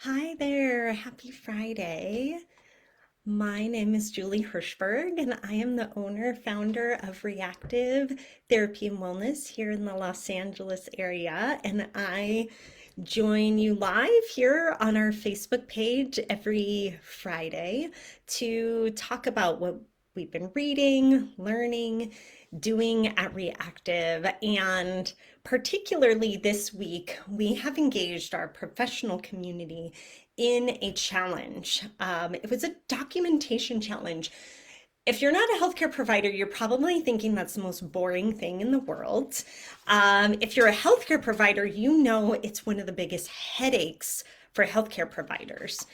Hi there, happy Friday. My name is Julie Hirschberg, and I am the owner, founder of Reactive Therapy and Wellness here in the Los Angeles area. And I join you live here on our Facebook page every Friday to talk about what we've been reading, learning, doing at Reactive. And particularly this week, we have engaged our professional community in a challenge. It was a documentation challenge. If you're not a healthcare provider, you're probably thinking that's the most boring thing in the world. If you're a healthcare provider, you know it's one of the biggest headaches for healthcare providers.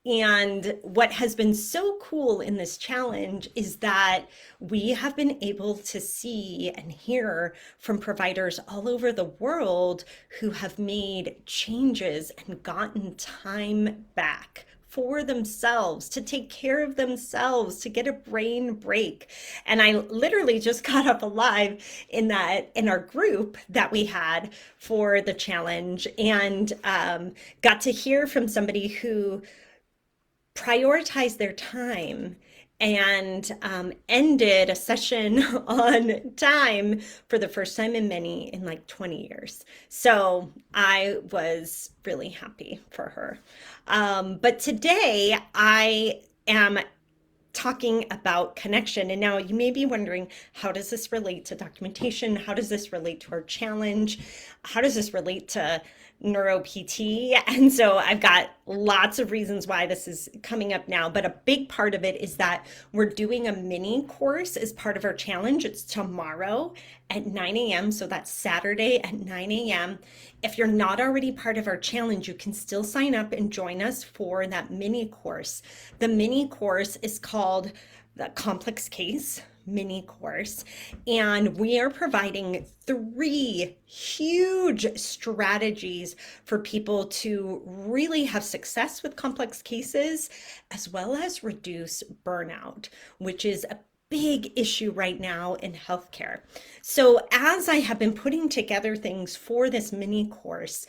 And what has been so cool in this challenge is that we have been able to see and hear from providers all over the world who have made changes and gotten time back for themselves, to take care of themselves, to get a brain break. And I literally just got up alive in our group that we had for the challenge, and got to hear from somebody who prioritized their time and ended a session on time for the first time in like 20 years. So I was really happy for her. But today I am talking about connection. And now you may be wondering, how does this relate to documentation? How does this relate to our challenge? How does this relate to neuro PT? And so I've got lots of reasons why this is coming up now, but a big part of it is that we're doing a mini course as part of our challenge. It's tomorrow at 9 a.m. So that's Saturday at 9 a.m. If you're not already part of our challenge, you can still sign up and join us for that mini course. The mini course is called the Complex Case mini course, and we are providing 3 huge strategies for people to really have success with complex cases, as well as reduce burnout, which is a big issue right now in healthcare. So as I have been putting together things for this mini course,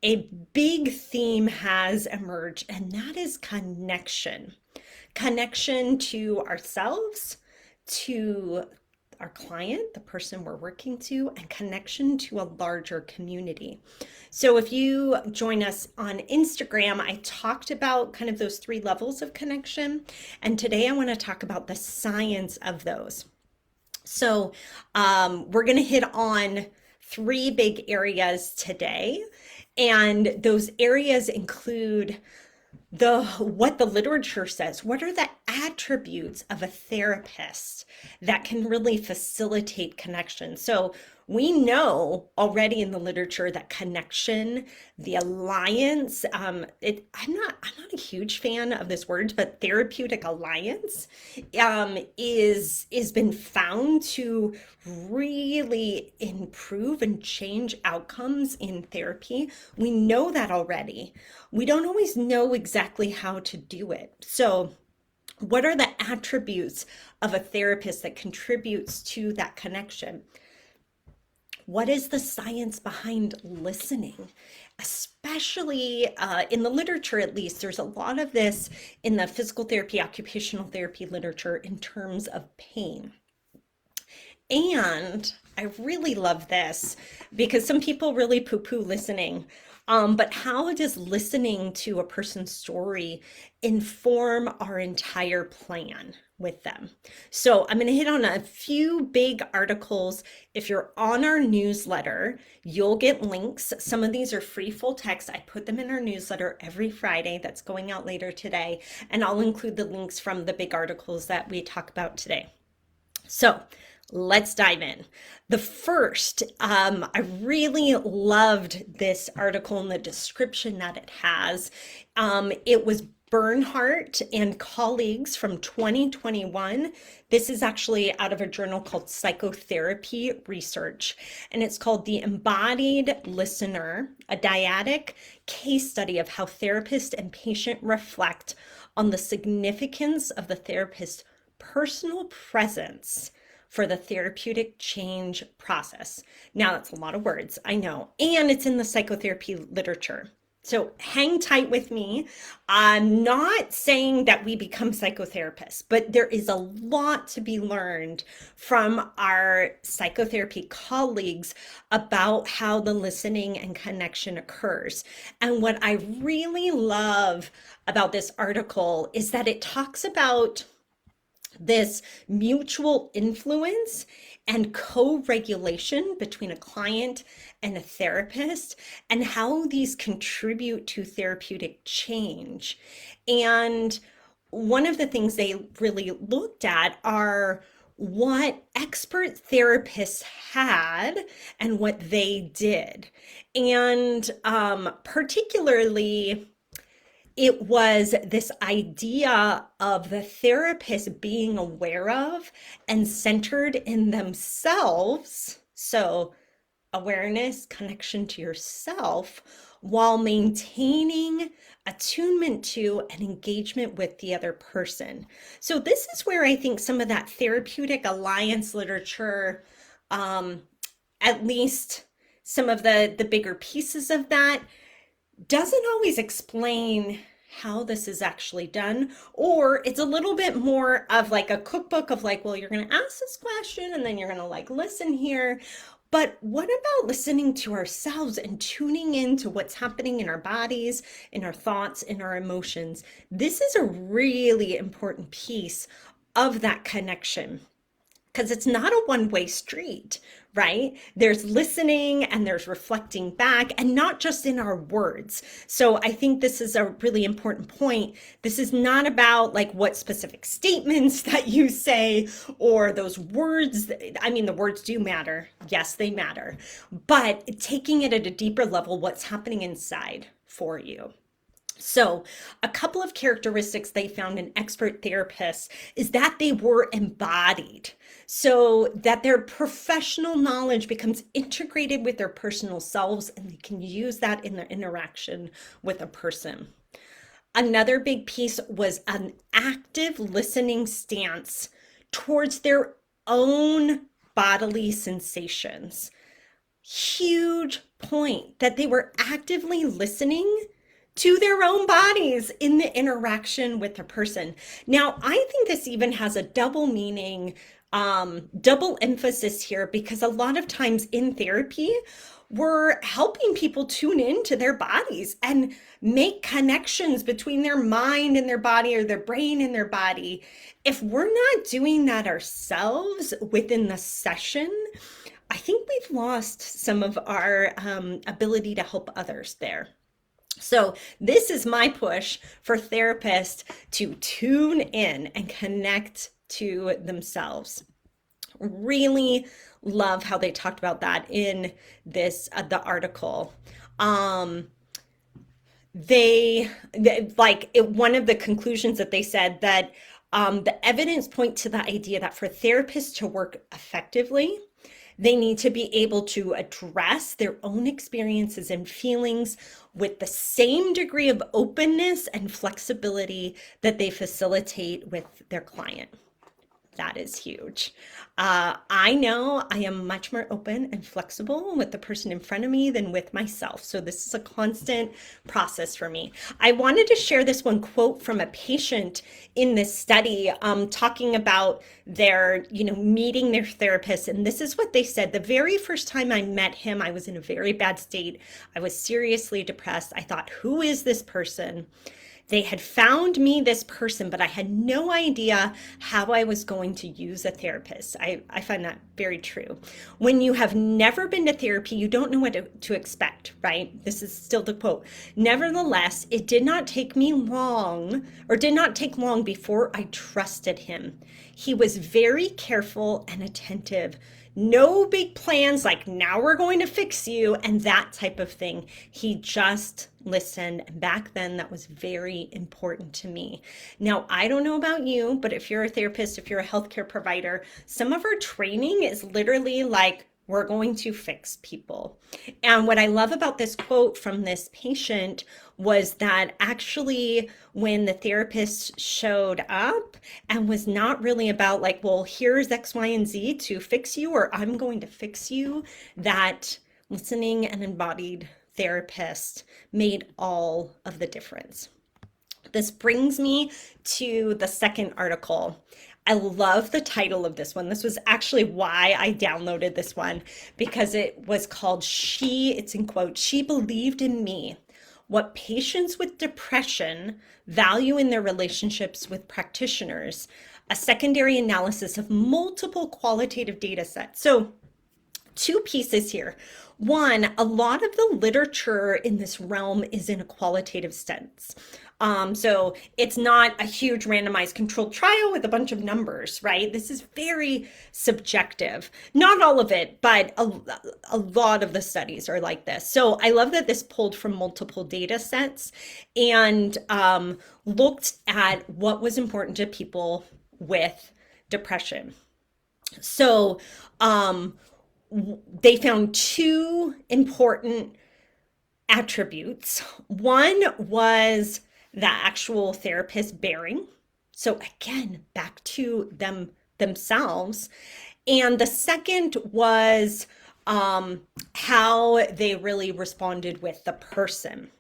a big theme has emerged, and that is connection. Connection to ourselves, to our client, the person we're working to, and connection to a larger community. So if you join us on Instagram, I talked about kind of those 3 levels of connection. And today I want to talk about the science of those. So we're going to hit on 3 big areas today. And those areas include what the literature says. What are the attributes of a therapist that can really facilitate connection? So we know already in the literature that connection, the alliance, I'm not a huge fan of this word, but therapeutic alliance is been found to really improve and change outcomes in therapy. We know that already. We don't always know exactly how to do it. So what are the attributes of a therapist that contributes to that connection? What is the science behind listening? Especially in the literature, at least, there's a lot of this in the physical therapy, occupational therapy literature in terms of pain. And I really love this because some people really poo-poo listening. But how does listening to a person's story inform our entire plan with them? So I'm going to hit on a few big articles. If you're on our newsletter, you'll get links. Some of these are free full text. I put them in our newsletter every Friday. That's going out later today. And I'll include the links from the big articles that we talk about today. So let's dive in. The first, I really loved this article and the description that it has. It was Bernhardt and colleagues from 2021. This is actually out of a journal called Psychotherapy Research, and it's called The Embodied Listener, a dyadic case study of how therapist and patient reflect on the significance of the therapist's personal presence for the therapeutic change process. Now, that's a lot of words, I know, and it's in the psychotherapy literature. So hang tight with me. I'm not saying that we become psychotherapists, but there is a lot to be learned from our psychotherapy colleagues about how the listening and connection occurs. And what I really love about this article is that it talks about this mutual influence and co-regulation between a client and a therapist, and how these contribute to therapeutic change. And one of the things they really looked at are what expert therapists had and what they did. And particularly, it was this idea of the therapist being aware of and centered in themselves. So, awareness, connection to yourself, while maintaining attunement to and engagement with the other person. So, this is where I think some of that therapeutic alliance literature, at least some of the bigger pieces of that, doesn't always explain how this is actually done, or it's a little bit more of like a cookbook of like, well, you're going to ask this question and then you're going to like listen here. But what about listening to ourselves and tuning into what's happening in our bodies, in our thoughts, in our emotions? This is a really important piece of that connection, because it's not a one-way street, right? There's listening and there's reflecting back, and not just in our words. So I think this is a really important point. This is not about like what specific statements that you say or those words. I mean, the words do matter. Yes, they matter. But taking it at a deeper level, what's happening inside for you. So, a couple of characteristics they found in expert therapists is that they were embodied, so that their professional knowledge becomes integrated with their personal selves and they can use that in their interaction with a person. Another big piece was an active listening stance towards their own bodily sensations. Huge point that they were actively listening to their own bodies in the interaction with the person. Now, I think this even has a double meaning, double emphasis here, because a lot of times in therapy, we're helping people tune into their bodies and make connections between their mind and their body, or their brain and their body. If we're not doing that ourselves within the session, I think we've lost some of our ability to help others there. So this is my push for therapists to tune in and connect to themselves. Really love how they talked about that in this the article. One of the conclusions that they said that the evidence point to the idea that for therapists to work effectively, they need to be able to address their own experiences and feelings with the same degree of openness and flexibility that they facilitate with their client. That is huge. I know I am much more open and flexible with the person in front of me than with myself. So this is a constant process for me. I wanted to share this one quote from a patient in this study, talking about their, meeting their therapist. And this is what they said. The very first time I met him, I was in a very bad state. I was seriously depressed. I thought, who is this person? They had found me this person, but I had no idea how I was going to use a therapist. I find that very true. When you have never been to therapy, you don't know what to expect, right? This is still the quote. Nevertheless, it did not take long before I trusted him. He was very careful and attentive. No big plans like now we're going to fix you and that type of thing. He just listened. And back then, that was very important to me. Now, I don't know about you, but if you're a therapist, if you're a healthcare provider, some of our training is literally like, we're going to fix people. And what I love about this quote from this patient was that actually when the therapist showed up and was not really about like, well, here's X, Y, and Z to fix you, or I'm going to fix you, that listening and embodied therapist made all of the difference. This brings me to the second article. I love the title of this one. This was actually why I downloaded this one, because it was called it's in quote, "She Believed in Me: What Patients with Depression Value in Their Relationships with Practitioners, a secondary analysis of multiple qualitative data sets." So two pieces here. One, a lot of the literature in this realm is in a qualitative sense. So it's not a huge randomized controlled trial with a bunch of numbers, right? This is very subjective. Not all of it, but a lot of the studies are like this. So I love that this pulled from multiple data sets and looked at what was important to people with depression. So they found two important attributes. One was the actual therapist bearing. So again, back to themselves. And the second was how they really responded with the person.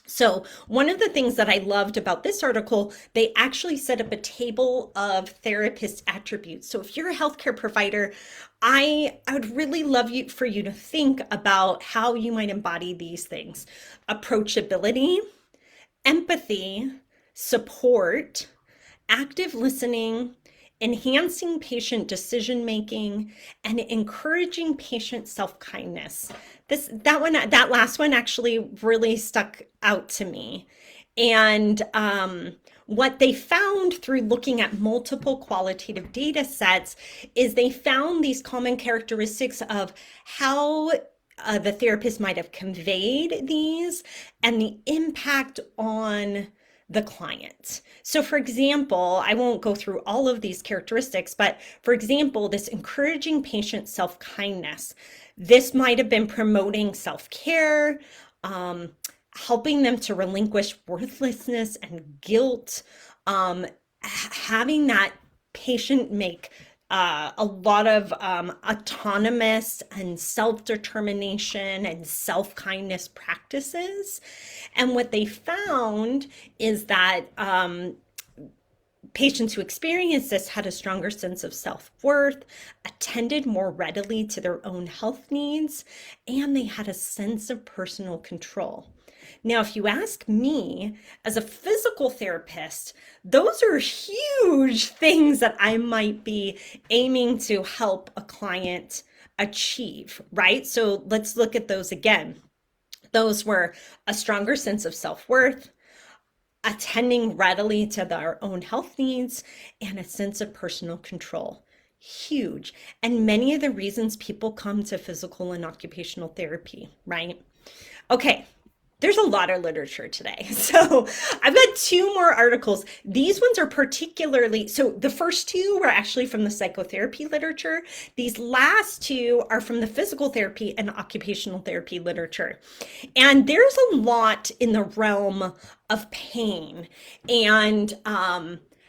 So one of the things that I loved about this article, they actually set up a table of therapist attributes. So if you're a healthcare provider, I would really love for you to think about how you might embody these things: approachability, empathy, support, active listening, enhancing patient decision making, and encouraging patient self-kindness. That last one actually really stuck out to me. And what they found through looking at multiple qualitative data sets is they found these common characteristics of how the therapist might have conveyed these and the impact on the client. So for example, I won't go through all of these characteristics, but for example, this encouraging patient self-kindness, this might have been promoting self-care, helping them to relinquish worthlessness and guilt, having that patient make a lot of autonomous and self-determination and self-kindness practices. And what they found is that patients who experienced this had a stronger sense of self-worth, attended more readily to their own health needs, and they had a sense of personal control. Now, if you ask me, as a physical therapist, those are huge things that I might be aiming to help a client achieve, right? So let's look at those again. Those were a stronger sense of self-worth, attending readily to their own health needs, and a sense of personal control. Huge. And many of the reasons people come to physical and occupational therapy, right? Okay. There's a lot of literature today. So I've got two more articles. These ones are particularly, so the first two were actually from the psychotherapy literature. These last two are from the physical therapy and occupational therapy literature. And there's a lot in the realm of pain and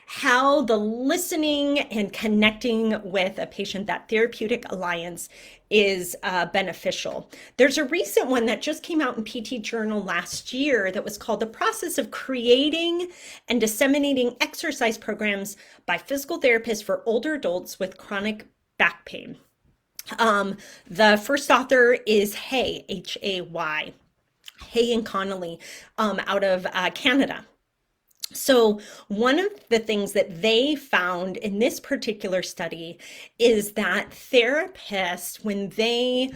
how the listening and connecting with a patient, that therapeutic alliance, is beneficial. There's a recent one that just came out in PT Journal last year that was called "The Process of Creating and Disseminating Exercise Programs by Physical Therapists for Older Adults with Chronic Back Pain." The first author is Hay, Hay, Hay and Connolly, out of Canada. So one of the things that they found in this particular study is that therapists, when they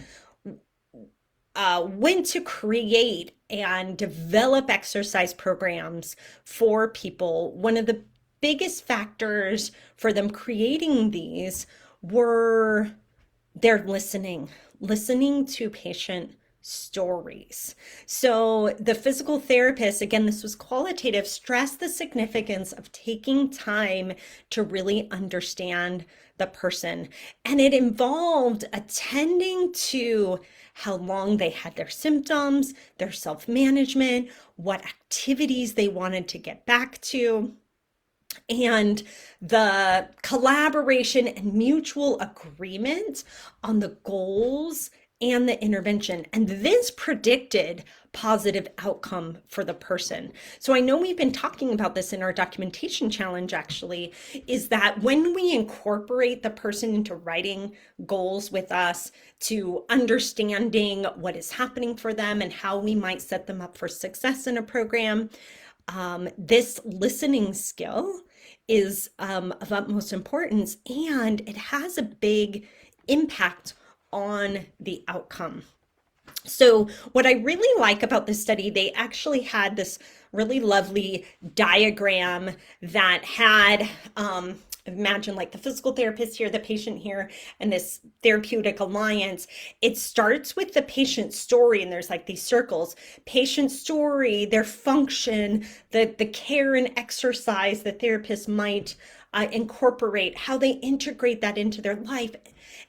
went to create and develop exercise programs for people, one of the biggest factors for them creating these were their listening to patient stories. So the physical therapist, again, this was qualitative, stressed the significance of taking time to really understand the person. And it involved attending to how long they had their symptoms, their self-management, what activities they wanted to get back to, and the collaboration and mutual agreement on the goals and the intervention. And this predicted positive outcome for the person. So I know we've been talking about this in our documentation challenge, actually, is that when we incorporate the person into writing goals with us, to understanding what is happening for them and how we might set them up for success in a program, this listening skill is of utmost importance, and it has a big impact on the outcome. So what I really like about this study, they actually had this really lovely diagram that had, imagine like the physical therapist here, the patient here, and this therapeutic alliance. It starts with the patient story, and there's like these circles: patient story, their function, the care and exercise the therapist might incorporate, how they integrate that into their life,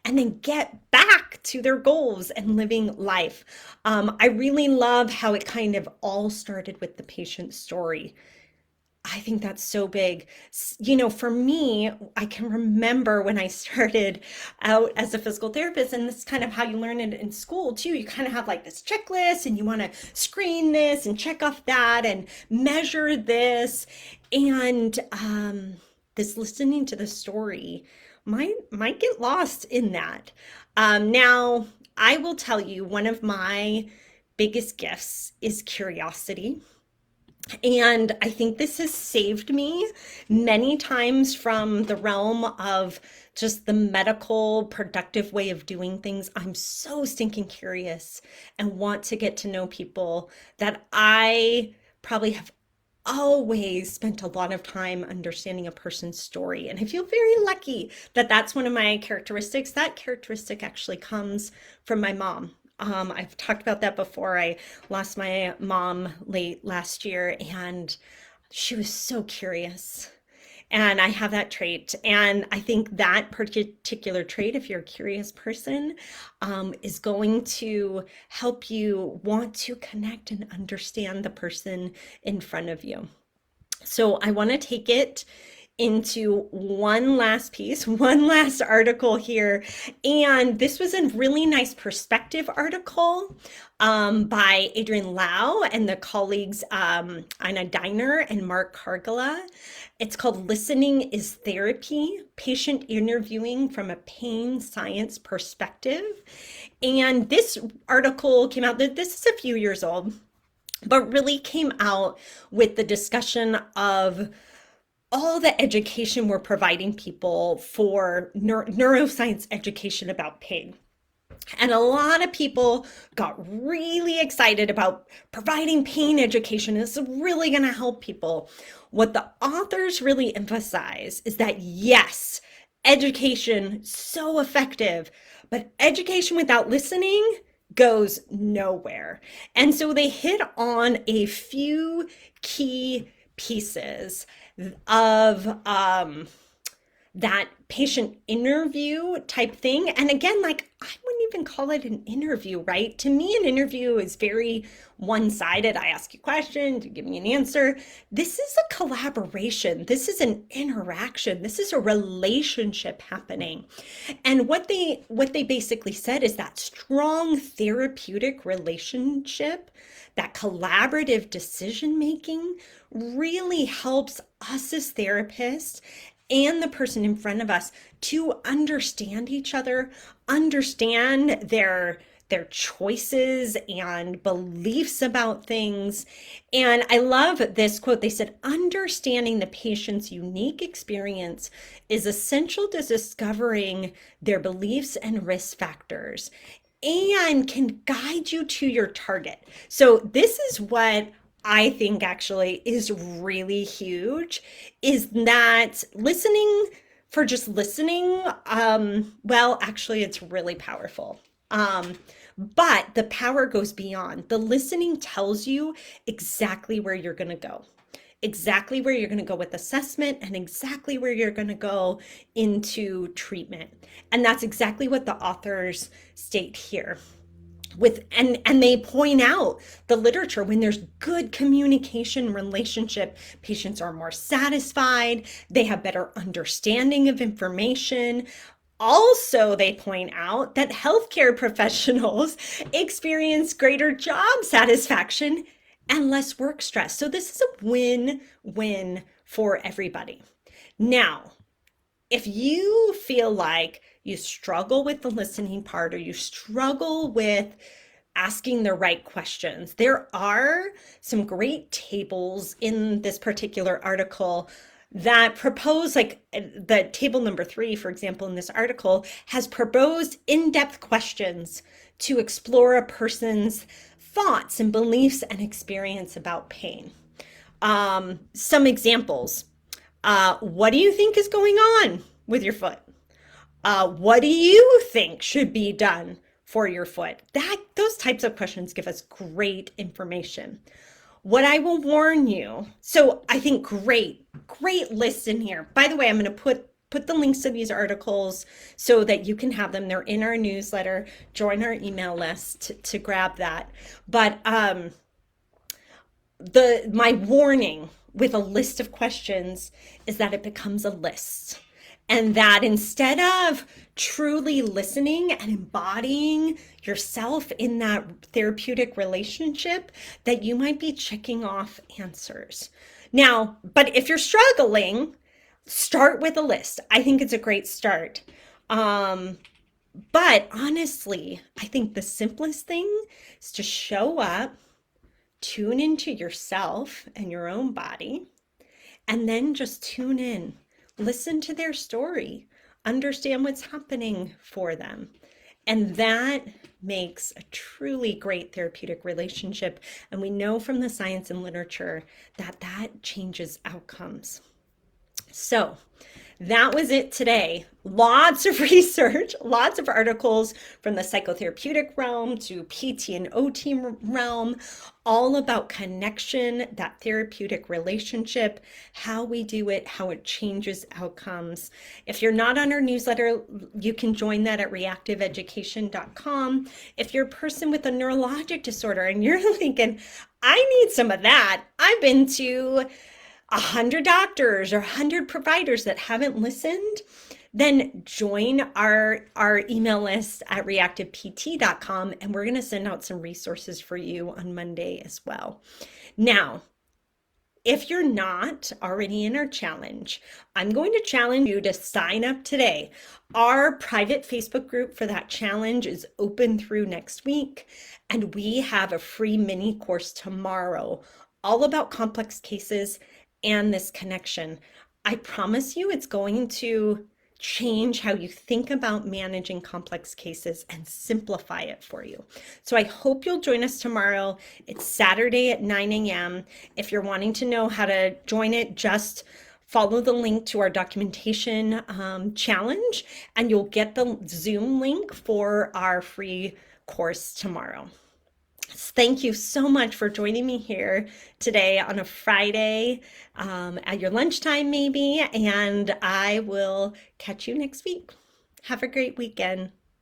and then get back to their goals and living life. I really love how it kind of all started with the patient story. I think that's so big. You know, for me, I can remember when I started out as a physical therapist, and this is kind of how you learn it in school too. You kind of have like this checklist, and you want to screen this and check off that and measure this. And this listening to the story might get lost in that. Now, I will tell you, one of my biggest gifts is curiosity. And I think this has saved me many times from the realm of just the medical productive way of doing things. I'm so stinking curious and want to get to know people that I probably have always spent a lot of time understanding a person's story. And I feel very lucky that that's one of my characteristics. That characteristic actually comes from my mom. I've talked about that before. I lost my mom late last year, and she was so curious. And I have that trait. And I think that particular trait, if you're a curious person, is going to help you want to connect and understand the person in front of you. So I want to take it into one last piece, one last article here. And this was a really nice perspective article by Adrian Lau and the colleagues Ina Diner and Mark Cargala. It's called Listening is Therapy, Patient Interviewing from a Pain Science Perspective. And this article came out, this is a few years old, but really came out with the discussion of all the education we're providing people for neuroscience education about pain. And a lot of people got really excited about providing pain education. This is really going to help people. What the authors really emphasize is that yes, education, so effective, but education without listening goes nowhere. And so they hit on a few key pieces of that patient interview type thing. And again, like, I wouldn't even call it an interview, right? To me, an interview is very one-sided. I ask you questions, you give me an answer. This is a collaboration. This is an interaction. This is a relationship happening. And what they basically said is that strong therapeutic relationship, that collaborative decision making really helps us as therapists and the person in front of us to understand each other, understand their choices and beliefs about things. And I love this quote. They said, understanding the patient's unique experience is essential to discovering their beliefs and risk factors, and can guide you to your target. So this is what I think actually is really huge, is that listening for just listening, well, actually it's really powerful. But the power goes beyond. The listening tells you exactly where you're going to go, exactly where you're going to go with assessment, and exactly where you're going to go into treatment. And that's exactly what the authors state here. And they point out the literature: when there's good communication relationship, patients are more satisfied, they have better understanding of information, Also, they point out that healthcare professionals experience greater job satisfaction and less work stress. So, this is a win-win for everybody. Now, if you feel like you struggle with the listening part or you struggle with asking the right questions, there are some great tables in this particular article that propose, like the table number 3, for example, in this article, has proposed in-depth questions to explore a person's thoughts and beliefs and experience about pain. Some examples. What do you think is going on with your foot? What do you think should be done for your foot? Those types of questions give us great information. What I will warn you, so I think great lists in here. By the way, I'm going to put the links to these articles so that you can have them. They're in our newsletter. Join our email list to grab that. But my warning with a list of questions is that it becomes a list. And that instead of truly listening and embodying yourself in that therapeutic relationship, that you might be checking off answers. Now, but if you're struggling, start with a list. I think it's a great start. But honestly, I think the simplest thing is to show up, tune into yourself and your own body, and then just tune in. Listen to their story, understand what's happening for them. And that makes a truly great therapeutic relationship. And we know from the science and literature that that changes outcomes. So that was it today. Lots of research, lots of articles from the psychotherapeutic realm to PT and OT realm, all about connection, that therapeutic relationship, how we do it, how it changes outcomes. If you're not on our newsletter, you can join that at reactiveeducation.com. If you're a person with a neurologic disorder and you're thinking, I need some of that, I've been to 100 doctors or 100 providers that haven't listened, then join our email list at reactivept.com, and we're going to send out some resources for you on Monday as well. Now, if you're not already in our challenge, I'm going to challenge you to sign up today. Our private Facebook group for that challenge is open through next week, and we have a free mini course tomorrow all about complex cases and this connection. I promise you it's going to change how you think about managing complex cases and simplify it for you. So I hope you'll join us tomorrow. It's Saturday at 9 a.m. If you're wanting to know how to join it, just follow the link to our documentation challenge, and you'll get the Zoom link for our free course tomorrow. Thank you so much for joining me here today on a Friday at your lunchtime maybe, and I will catch you next week. Have a great weekend.